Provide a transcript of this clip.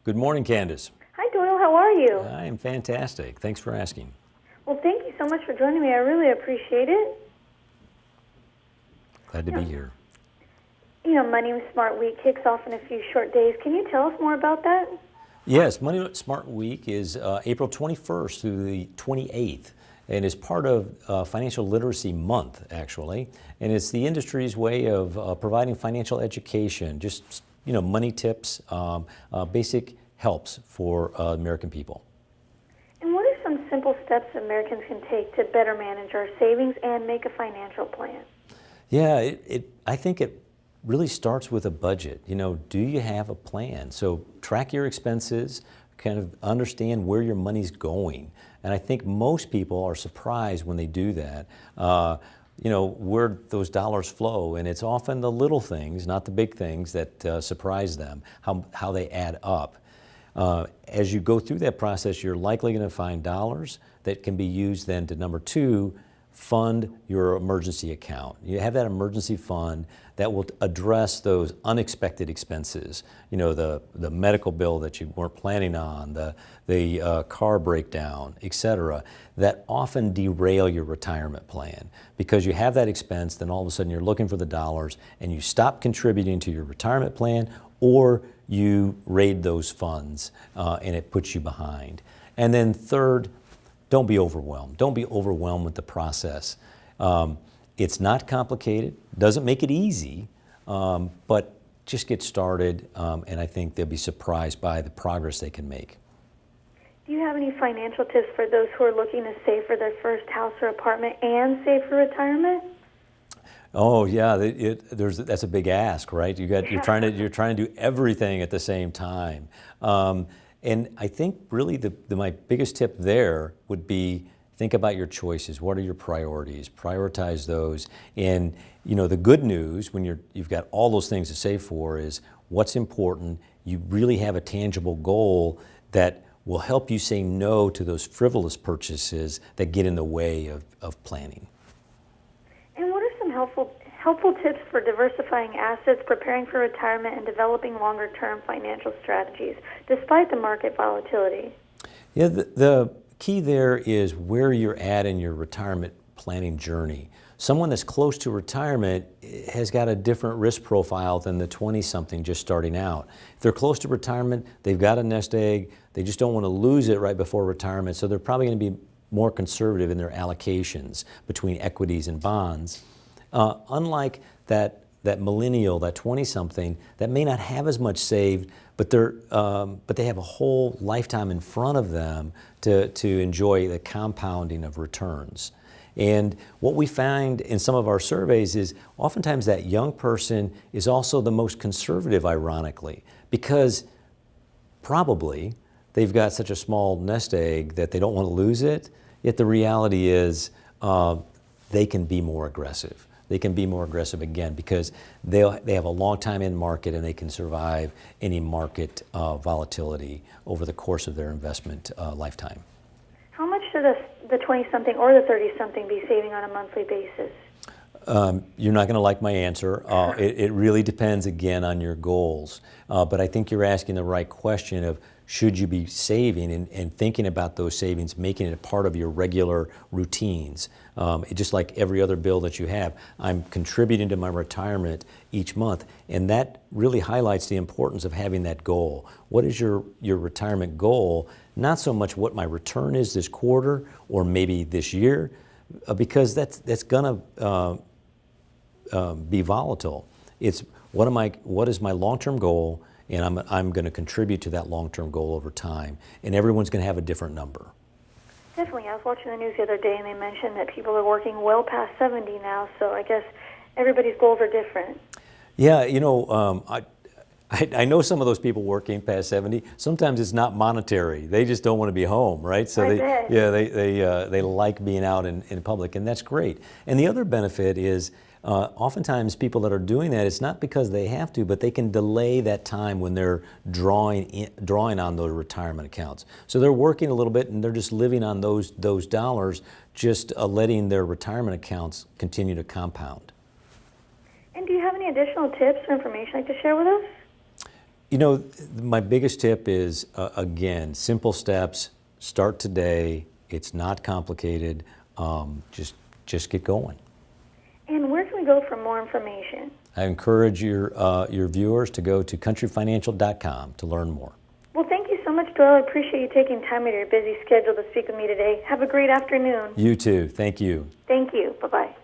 Good morning, Candace. Hi, Doyle. How are you? I am fantastic. Thanks for asking. Well, thank you so much for joining me. I really appreciate it. Glad to be here. Money Smart Week kicks off in a few short days. Can you tell us more about that? Yes, Money Smart Week is April 21st through the 28th, and is part of Financial Literacy Month, actually. And it's the industry's way of providing financial education, just money tips, basic helps for American people. And what are some simple steps Americans can take to better manage our savings and make a financial plan? Yeah, I think it really starts with a budget. Do you have a plan? So track your expenses, kind of understand where your money's going. And I think most people are surprised when they do that, where those dollars flow. And it's often the little things, not the big things, that surprise them, how they add up. As you go through that process, you're likely going to find dollars that can be used then to, number two, fund your emergency account. You have that emergency fund that will address those unexpected expenses. The medical bill that you weren't planning on, the car breakdown, etc., that often derail your retirement plan. Because you have that expense, then all of a sudden you're looking for the dollars and you stop contributing to your retirement plan, or you raid those funds and it puts you behind. And then third, don't be overwhelmed. Don't be overwhelmed with the process. It's not complicated, doesn't make it easy, but just get started, and I think they'll be surprised by the progress they can make. Do you have any financial tips for those who are looking to save for their first house or apartment and save for retirement? Oh yeah, that's a big ask, right? You're trying to do everything at the same time. And I think really my biggest tip there would be think about your choices. What are your priorities? Prioritize those. And the good news when you've got all those things to save for is what's important. You really have a tangible goal that will help you say no to those frivolous purchases that get in the way of planning. And what are some helpful tips for diversifying assets, preparing for retirement, and developing longer-term financial strategies, despite the market volatility? Yeah, the key there is where you're at in your retirement planning journey. Someone that's close to retirement has got a different risk profile than the 20-something just starting out. If they're close to retirement, they've got a nest egg, they just don't want to lose it right before retirement, so they're probably going to be more conservative in their allocations between equities and bonds. Unlike that millennial, that 20-something, that may not have as much saved, but they have a whole lifetime in front of them to enjoy the compounding of returns. And what we find in some of our surveys is oftentimes that young person is also the most conservative, ironically, because probably they've got such a small nest egg that they don't want to lose it, yet the reality is they can be more aggressive. They can be more aggressive again because they have a long time in market and they can survive any market volatility over the course of their investment lifetime. How much should the 20-something or the 30-something be saving on a monthly basis? You're not going to like my answer. It really depends, again, on your goals. But I think you're asking the right question of should you be saving and thinking about those savings, making it a part of your regular routines. Just like every other bill that you have, I'm contributing to my retirement each month, and that really highlights the importance of having that goal. What is your retirement goal? Not so much what my return is this quarter or maybe this year, because that's going to be volatile. It's what is my long-term goal, and I'm going to contribute to that long-term goal over time, and everyone's going to have a different number. Definitely. I was watching the news the other day, and they mentioned that people are working well past 70 now, so I guess everybody's goals are different. Yeah, I know some of those people working past 70. Sometimes it's not monetary; they just don't want to be home, right? So they like being out in public, and that's great. And the other benefit is oftentimes people that are doing that, it's not because they have to, but they can delay that time when they're drawing on those retirement accounts. So they're working a little bit and they're just living on those dollars, just letting their retirement accounts continue to compound. And do you have any additional tips or information you'd like to share with us? You know, my biggest tip is, again, simple steps. Start today. It's not complicated. Just get going. And where can we go for more information? I encourage your viewers to go to countryfinancial.com to learn more. Well, thank you so much, Doyle. I appreciate you taking time out of your busy schedule to speak with me today. Have a great afternoon. You too. Thank you. Thank you. Bye-bye.